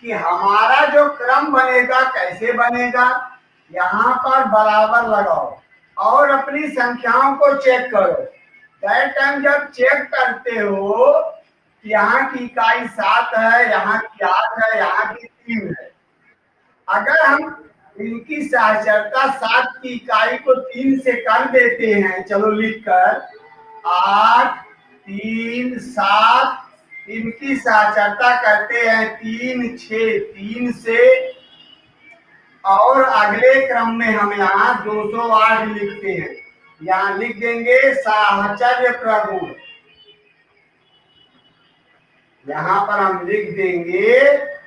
कि हमारा जो क्रम बनेगा कैसे बनेगा। यहाँ पर बराबर लगाओ और अपनी संख्याओं को चेक करो। दैट टाइम जब चेक करते हो कि यहाँ की इकाई 7 है, यहाँ की 8 है, यहाँ की 3 है। अगर हम इनकी साक्षरता 7 की इकाई को 3 से कर देते हैं, चलो लिखकर 8 3 7, इनकी साक्षरता करते हैं 3 6 3 से, और अगले क्रम में हम यहाँ 208 लिखते हैं। यहाँ लिख देंगे साहचर्य प्रगुण। यहाँ पर हम लिख देंगे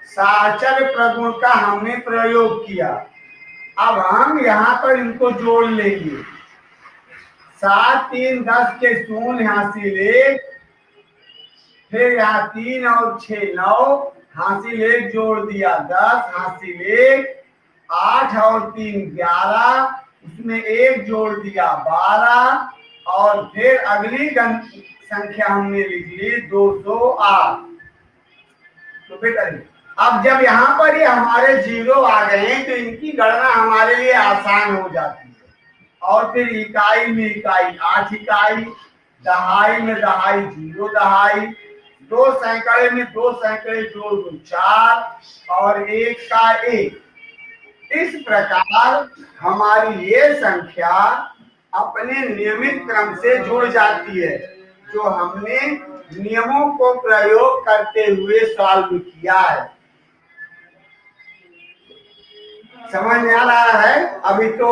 साहचर्य प्रगुण का हमने प्रयोग किया। अब हम यहाँ पर इनको जोड़ लेंगे। 7 3 10 के शून्य हासिल 1, फिर यहाँ 3 और 6 9 हासिल 1 जोड़ दिया 10 हासिल 1, 8 और 3 11, उसमें 1 जोड़ दिया 12, और फिर अगली संख्या हमने लिख ली 208। तो बेटा अब जब यहाँ पर ये हमारे 0 आ गए हैं तो इनकी गणना हमारे लिए आसान हो जाती है। और फिर इकाई में इकाई 8 इकाई, दहाई में दहाई 0 दहाई, 2 सैकड़े में 2 सैकड़े जोड़ दो 4, और 1 का 1। इस प्रकार हमारी ये संख्या अपने नियमित क्रम से जुड़ जाती है, जो हमने नियमों को प्रयोग करते हुए सॉल्व किया है। समझ में आ रहा है अभी तो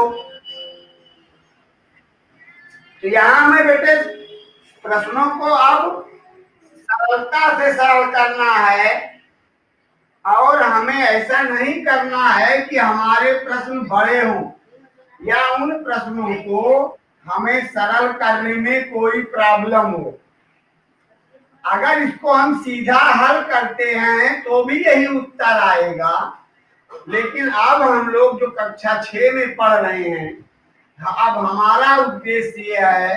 यहाँ में बेटे प्रश्नों को अब सरलता से सरल करना है, और हमें ऐसा नहीं करना है कि हमारे प्रश्न बड़े हों या उन प्रश्नों को हमें सरल करने में कोई प्रॉब्लम हो। अगर इसको हम सीधा हल करते हैं तो भी यही उत्तर आएगा, लेकिन अब हम लोग जो कक्षा 6 में पढ़ रहे हैं, अब हमारा उद्देश्य यह है,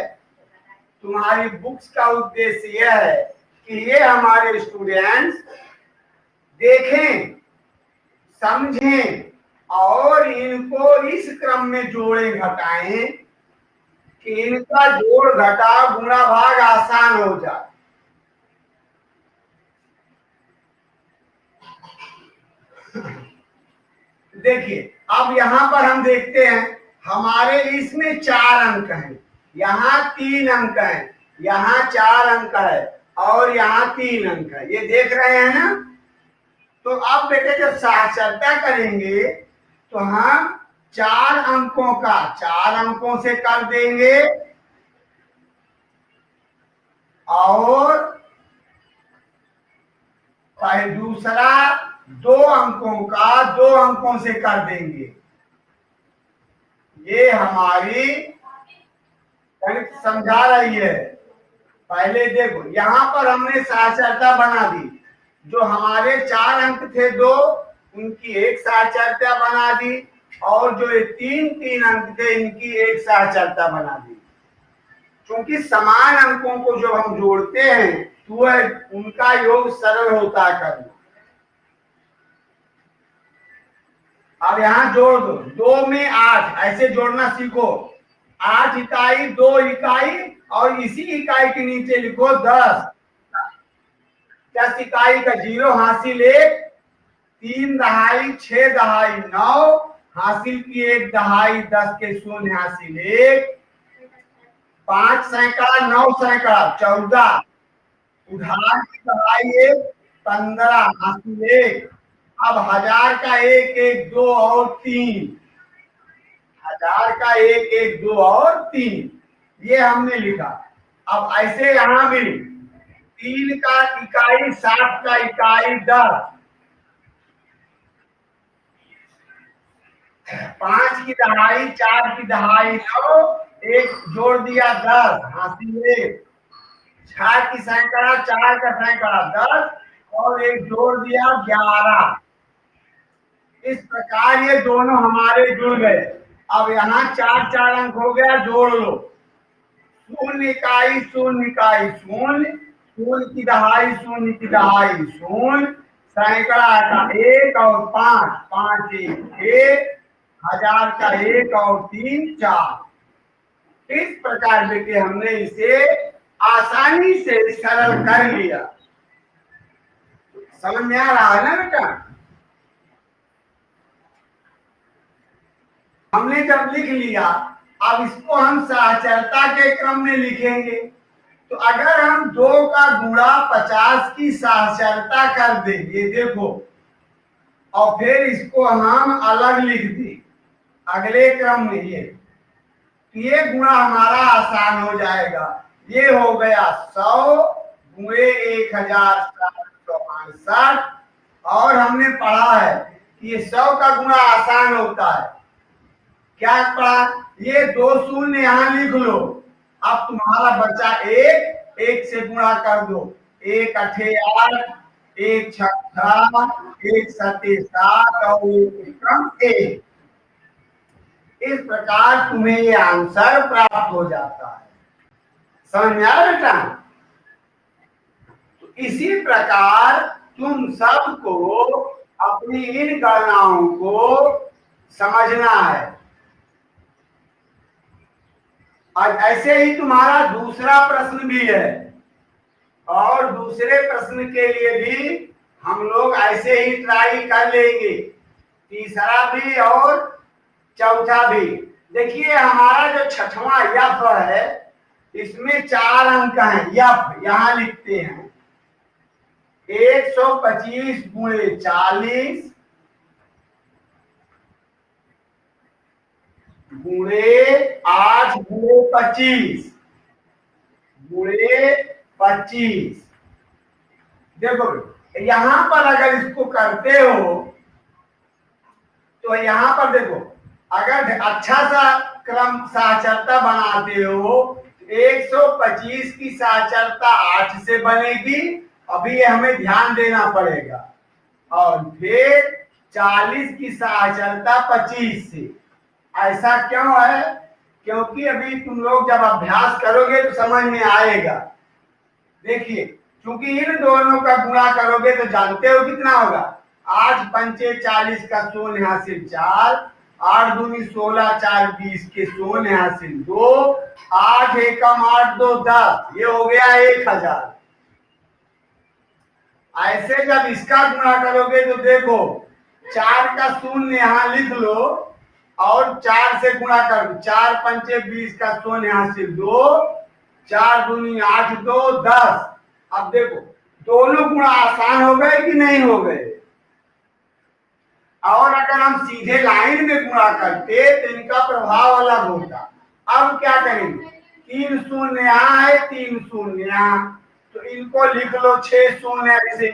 तुम्हारी बुक्स का उद्देश्य यह है कि ये हमारे स्टूडेंट्स देखें, समझें और इनको इस क्रम में जोड़ें घटाएं कि इनका जोड़ घटाव गुणा भाग आसान हो जाए। देखिए अब यहाँ पर हम देखते हैं हमारे इसमें 4 अंक हैं, यहाँ 3 अंक हैं, यहाँ 4 अंक है और यहाँ 3 अंक है, ये देख रहे हैं ना। तो अब बेटे जब साक्षरता करेंगे तो हम 4 अंकों का 4 अंकों से कर देंगे, और दूसरा 2 अंकों का 2 अंकों से कर देंगे। ये हमारी गणित समझा रही है। पहले देखो यहाँ पर हमने साक्षरता बना दी, जो हमारे 4 अंक थे 2, उनकी एक साक्षरता बना दी, और जो ये 3 अंक थे इनकी एक साक्षरता बना दी। क्योंकि समान अंकों को जब हम जोड़ते हैं तो उनका योग सरल होता है करना। अब यहाँ जोड़ दो, 2 में 8 ऐसे जोड़ना सीखो। 8 इकाई 2 इकाई, और इसी इकाई के नीचे लिखो 10। 10 इकाई का 0 हासिल 1, 3 दहाई 6 दहाई 9 हासिल की 1 दहाई 10 के शून्य हासिल 1, 5 सैकड़ा 9 सैकड़ा 14, उधार की दहाई 1 15 हासिल 1। अब 1000 का 1 1 2 और 3, 1000 का 1 1 2 और 3, ये हमने लिखा। अब ऐसे यहाँ भी 3 का इकाई 7 का इकाई 10, 5 की दहाई 4 की दहाई 9, 1 जोड़ दिया 10 हासिल 1, 6 की सैकड़ा 4 का सैकड़ा 10, और 1 जोड़ दिया 11। इस प्रकार ये दोनों हमारे जुड़ गए। अब यहाँ 4 अंक हो गया, जोड़ लो। 0 इकाई 0 इकाई 0, 0 की दहाई 0 की दहाई 0, सैकड़ा का 1 और 5, 5 1 1, 1000 का 1 और 3 4। इस प्रकार बेटे हमने इसे आसानी से सरल कर लिया। समझ में आ रहा है ना बेटा? हमने जब लिख लिया, अब इसको हम साहचर्यता के क्रम में लिखेंगे। तो अगर हम 2 का गुणा 50 की साहचर्यता कर दें, ये देखो, और फिर इसको हम अलग लिख दें अगले क्रम में, ये गुणा हमारा आसान हो जाएगा। ये हो गया 100 गुणे 1768। और हमने पढ़ा है कि ये 100 का गुणा आसान होता है। क्या पढ़ा? ये 2 शून्य यहां लिख लो। अब तुम्हारा बचा 1, 1 से गुणा कर दो। 1 8 8, 1 6 18, 1 7 7 और 1 कम 1। इस प्रकार तुम्हें ये आंसर प्राप्त हो जाता है। समझ में आया बेटा? तो इसी प्रकार तुम सबको अपनी इन गणनाओं को समझना है। और ऐसे ही तुम्हारा दूसरा प्रश्न भी है, और दूसरे प्रश्न के लिए भी हम लोग ऐसे ही ट्राई कर लेंगे, तीसरा भी और चौथा भी। देखिए हमारा जो 6वां यफ है, इसमें 4 अंक हैं। यफ यहां लिखते हैं 125 गुणे 40 गुणे 8 गुणे 25 गुणे 25। देखो यहां पर अगर इसको करते हो तो यहां पर देखो, अगर अच्छा सा क्रम साक्षरता बनाते हो, 125 की साक्षरता 8 से बनेगी, अभी ये हमें ध्यान देना पड़ेगा। और फिर 40 की साक्षरता 25 से। ऐसा क्यों है? क्योंकि अभी तुम लोग जब अभ्यास करोगे तो समझ में आएगा। देखिए, क्योंकि इन दोनों का गुणा करोगे तो जानते हो कितना होगा। 8 पंचे 40 का 16 हासिल 4, 8 दूनी 16, 4 20 के 16 हासिल 2, 8 एकम 8 2 10, ये हो गया 1000। ऐसे जब इसका गुणा करोगे तो देखो, 4 का शून्य यहाँ लिख लो और 4 से गुणा कर दो। 4 पंचे 20 का 16 हासिल 2, 4 दूनी 8 2 10। अब देखो दोनों गुणा आसान हो गए कि नहीं हो गए? और अगर हम सीधे लाइन में गुणा करते तो इनका प्रभाव अलग होता। अब क्या करेंगे? 3 शून्य यहाँ है, 3 शून्य यहाँ, तो इनको लिख लो 6 शून्य ऐसे।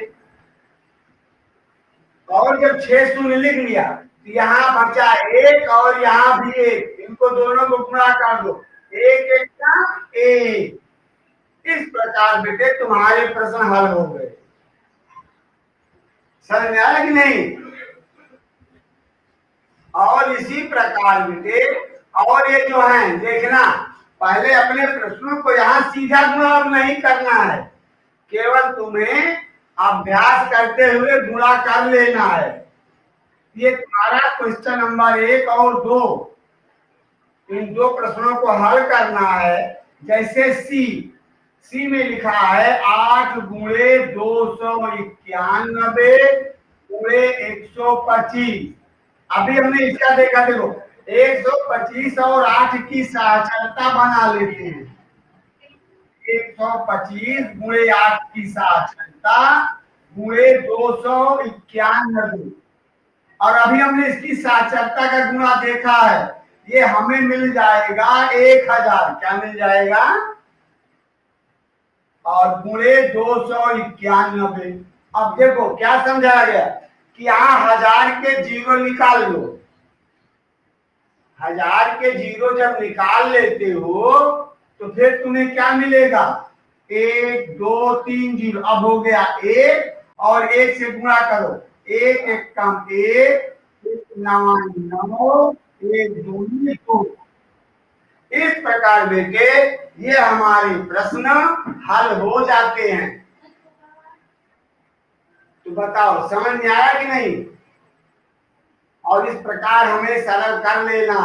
और जब 6 शून्य लिख लिया तो यहाँ बचा 1 और यहाँ भी 1, इनको दोनों को गुणा कर दो। 1 1 का 1। इस प्रकार बेटे तुम्हारे प्रश्न हल हो गए। समझ में आया कि नहीं? और इसी प्रकार बेटे, और ये जो है देखना, पहले अपने प्रश्नों को यहाँ सीधा गुणा नहीं करना है, केवल तुम्हें अभ्यास करते हुए गुणा कर लेना है। ये तुम्हारा क्वेश्चन नंबर 1 और 2, इन 2 प्रश्नों को हल करना है। जैसे सी में लिखा है 8 गुणे 291 गुणे 125। अभी हमने इसका देखा, देखो 125 और 8 की साक्षरता बना लेते हैं। 125 गुणे 8 की साक्षरता गुणे 291। और अभी हमने इसकी साक्षरता का गुणा देखा है, ये हमें मिल जाएगा 1000। क्या मिल जाएगा? और गुणे 291। अब देखो क्या समझाया गया कि यहाँ 1000 के जीरो निकाल लो। 1000 के जीरो जब निकाल लेते हो तो फिर तुम्हें क्या मिलेगा? 1 2 3 0। अब हो गया 1 और 1 से गुणा करो। 1 1 कम 1, 1 9 9, 1 2 2। इस प्रकार बेटे ये हमारे प्रश्न हल हो जाते हैं। तो बताओ समझ में आया कि नहीं। और इस प्रकार हमें सरल कर लेना।